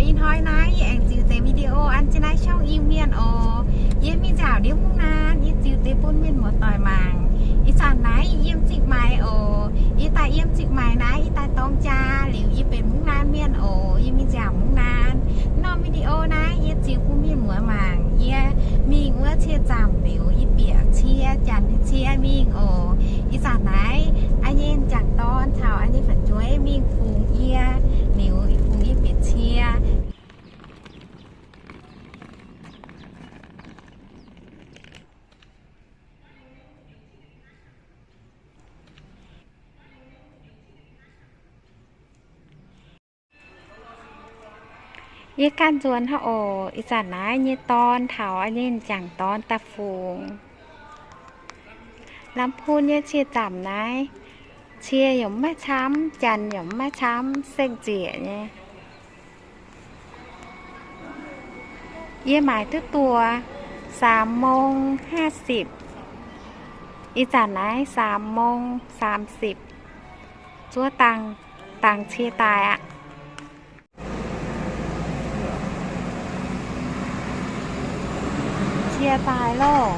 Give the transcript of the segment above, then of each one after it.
in hoi nái anh chịu tế video anh trên này trong yêu miền yên mi chào điếu mung nan yên chịu tế bốn miền một tỏi màng yên sàn nái yên chịu mày yên tại yên chịu mày nái yên tại tông cha liệu yênเป็นmung nan miền yên mi chào mung nan non video nái yên chịu bốn miền một màng yên mi ngứa chia chạm liệu yên bịa chia chăn chia mi yên sàn nái anh yên chẳng ton thảo anh yên phải chuối mi phùng yên liệu phùng yên bịa chiaยี่การจวนเขาอีสานนะยี่ตอนเถาอันนี้จังตอนตะฟูงลำพูนยี่เชียต่ำนะเชียหย่อมแม่ช้ำจันหย่อมแม่ช้ำเส้นเจี๋ยเนี่ยยี่หมายตัว3:50อีสานนะ3:30จัวตังเชียตายอะเชียตายโลก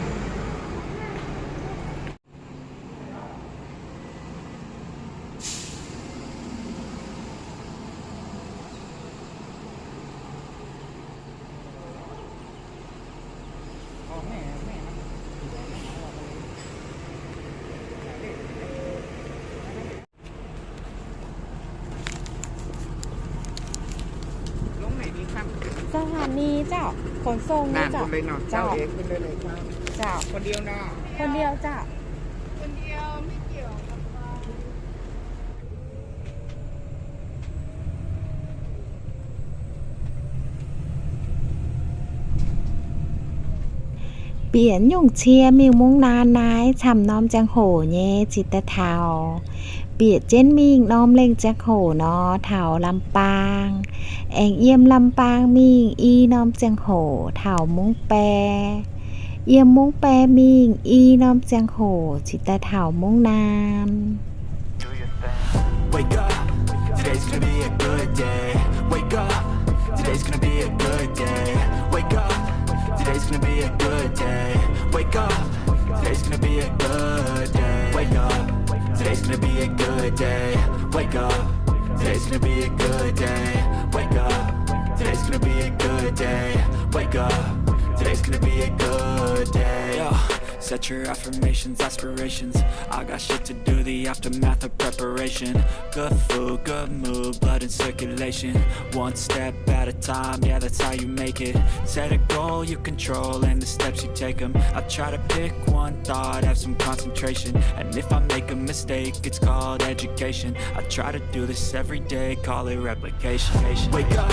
สถานีเจ้าขนส่งเจ้าเจ้าเองขึ้นได้เลยเจ้าคนเดียวเนาะคนเดียวเจ้าคนเดียวไม่เกี่ยวกับเปลี่ยนยุ่งเชียมิวมุ้งนานนายฉ่ำน้อมจังโหเย่จิตเทาเปียดเจนมิงน้อมเล่งจักโหเนาะเถาลำปางแองเยี่ยมลำปางมิงอีน้อมจังโหเถามุ้งแปเยี่ยมมุ้งแปมิงอีน้อมจังโหจิตเถามุ้งนาน Wake up today's gonna be a good day Wake up today's gonna be a good day Wake up today's gonna be a good day Wake up today's gonna be a good day Wake up Today's gonna be a good day. Wake up. Today's gonna be a good day. Wake up. Today's gonna be a good day. Wake up. Today's gonna be a good day. Yo, set your affirmations, aspirations. I got shit to do, the aftermath of preparation. Good food, good mood, blood in circulation. One step at a time, yeah, that's how you make it. Set a goal you control and the steps you take them. I try to pick one thought, have some concentration. And if I make a mistake, it's called education. I try to do this every day, call it replication. Wake up,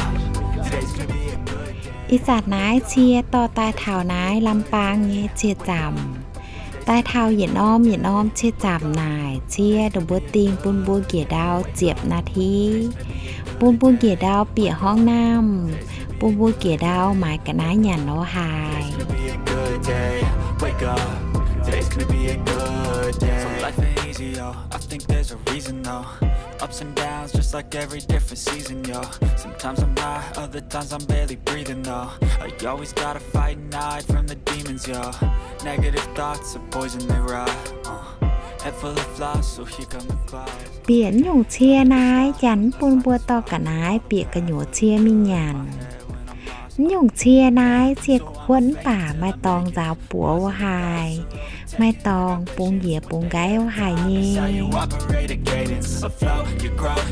today's gonna be a good day. อีสานนายเชียต่อตายเถานายลำปางเงี้ยเชียจำตายเท้าเหยียดอ้อมเชียจำนายเชียดบัวติงปุนบัวเกียดาวเจียบนาทีปุนบัวเกียดาวเปียห้องน้ำปุนบัวเกียดาวหมายกันนะหยันโนหาย Today's gonna be a good day. So life ain't easy, yo. I think there's a reason, though. Ups and downs, just like every different season, yo. Sometimes I'm high, other times I'm barely breathing, though. You always gotta fight and hide from the demons, yo. Negative thoughts are poison, they rot. Head full of flies, so here come the clouds. เปลี่ยนหยุ่งเชียนายจันปูนบัวต่อกันนายเปียกกันหยวเชียมิญญาณหยุ่งเชียนายเชียควนป่าไม่ตองสาวปัววหายไม่ตองปุงเหยียปุงไก่วหายนี่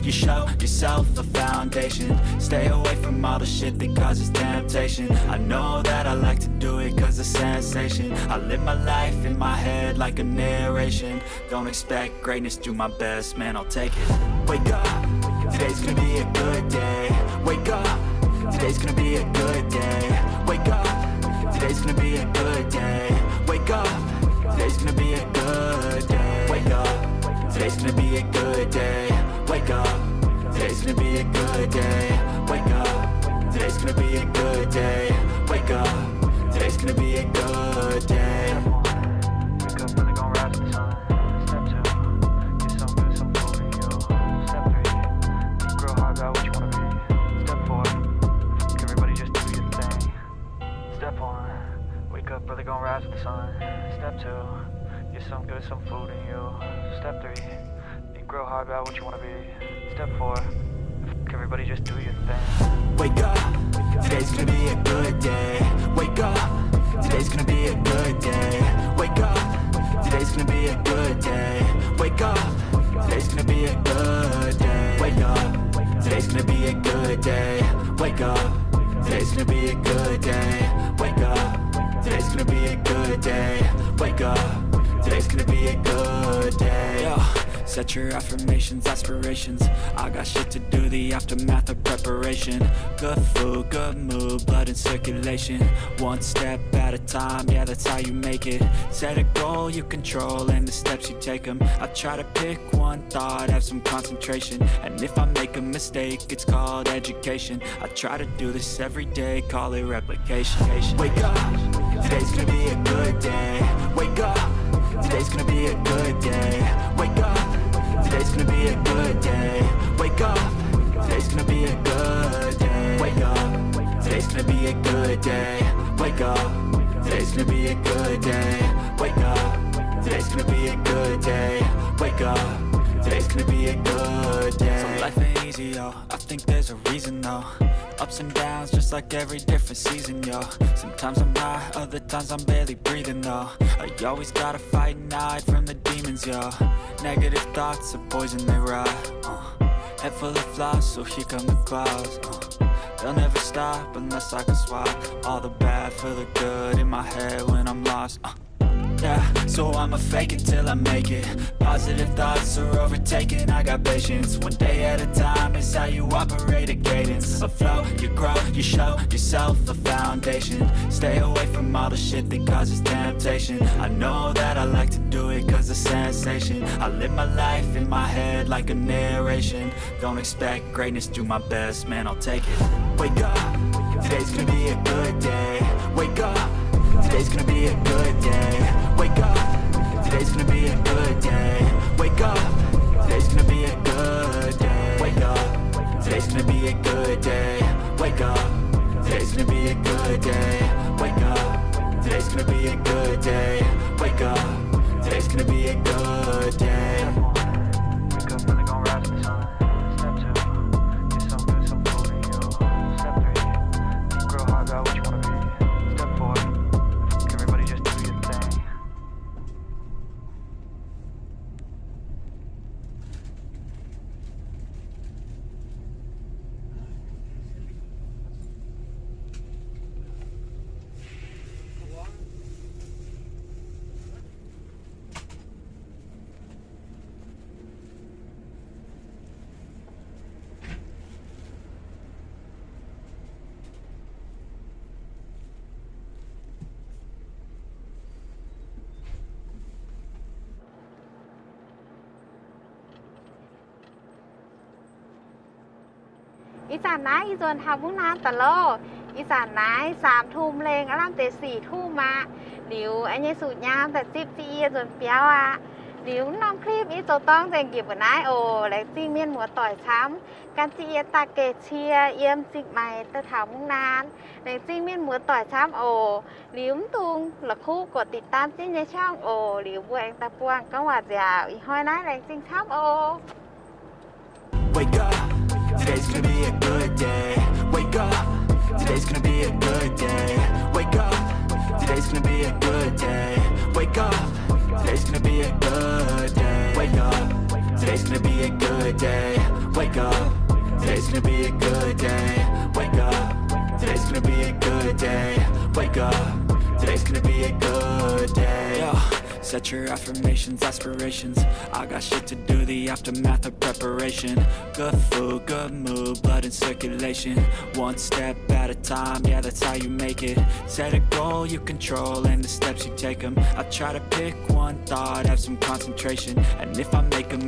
You show yourself a foundation. Stay away from all the shit that causes temptation. I know that I like to do it cause it's sensation. I live my life in my head like a narration. Don't expect greatness, do my best, man, I'll take it. Wake up, today's gonna be a good day. Wake up, today's gonna be a good day. Wake up, today's gonna be a good day. Wake up, today's gonna be a good day. Wake up, today's gonna be a good day. Wake up, today's gonna be a good day. Wake up, today's gonna be a good day. Wake up, today's gonna be a good day. Wake up, really gonna rise to the sun. Step 2, get some good, some food in you. Step 3, think real hard about what you wanna be. Step 4, the sun. Step 2, get some good, some food in you. Step 3, think real hard about what you wanna be. Step 4, everybody just do your thing. Wake up, today's gonna be a good day. Wake up, today's gonna be a good day. Wake up, today's gonna be a good day. Wake up, today's gonna be a good day. Wake up, today's gonna be a good day. Wake up, today's gonna be a good day. Wake up, today's gonna be a good day. Wake up, today's gonna be a good day. Yo, set your affirmations, aspirations. I got shit to do, the aftermath of preparation. Good food, good mood, blood in circulation. One step at a time, yeah, that's how you make it. Set a goal you control and the steps you take them. I try to pick one thought, have some concentration. And if I make a mistake, it's called education. I try to do this every day, call it replication. Wake up, today's gonna be a good day. Wake up, today's gonna be a good day. Wake up, today's gonna be a good day. Wake up, today's gonna be a good day. Wake up, today's gonna be a good day. Wake up, today's gonna be a good day. Wake up, today's gonna be a good day. Wake up, today's gonna be a good day. So life ain't easy, yo. I think there's a reason though. Ups and downs, just like every different season, yo. Sometimes I'm high, other times I'm barely breathing, though. You always gotta fight and hide from the demons, yo. Negative thoughts are poison, they rot. Head full of flies, so here come the clouds. They'll never stop unless I can swap all the bad for the good in my head when I'm lost. Yeah, so I'ma fake it till I make it. Positive thoughts are overtaken, I got patience. One day at a time is how you operate a cadence. A flow, you grow, you show yourself a foundation. Stay away from all the shit that causes temptation. I know that I like to do it cause it's sensation. I live my life in my head like a narration. Don't expect greatness, do my best, man, I'll take it. Wake up, today's gonna be a good day. Wake up, today's gonna be a good day. Wake up, today's gonna be a good day. Wake up, today's gonna be a good day. Wake up, today's gonna be a good day. Wake up, today's gonna be a good day. Wake up, today's gonna be a good day. Wake up, today's gonna be a good day. Wake up, really gon' rise to the sun. Step 2, get some good, some food in you. Step 3, think real hard about what you wanna be. Step 4, everybody just do your thing. อีสานนายอีจวนทำมุ่งน้ำตะโลอีสานนาย3 ทุ่มเลงอารามเต4 ทุ่มมาหลิวอันนี้สูตรยามแต่จิ๊บจีจนเปียวอ่ะหลิวน้องคลิปอีโจต้องแจงเก็บกับนายโอและจีเมียนหัวต่อยช้ำการจีตาเกเชียเยี่ยมจิกใหม่แต่ถามมุ่งนานและจีเมียนหัวต่อยช้ำโอหลิวตุงหลักคู่กดติดตามจีในช่องโอหลิวบัวเองตะปวงก็ว่าจะอีห้อยนายแรงจริงช้ำโอ Wake up, today's gonna be a good day. Wake up, today's gonna be a good day. Wake up, today's gonna be a good day. Wake up, today's gonna be a good day. Wake up, today's gonna be a good day. Wake up, today's gonna be a good day. Wake up, today's gonna be a good day. Wake up, today's gonna be a good day. Yo. Set your affirmations, aspirations. I got shit to do, the aftermath of preparation. Good food, good mood, blood in circulation. One step at a time, yeah, that's how you make it. Set a goal you control and the steps you take them. I try to pick one thought, have some concentration. And if I make a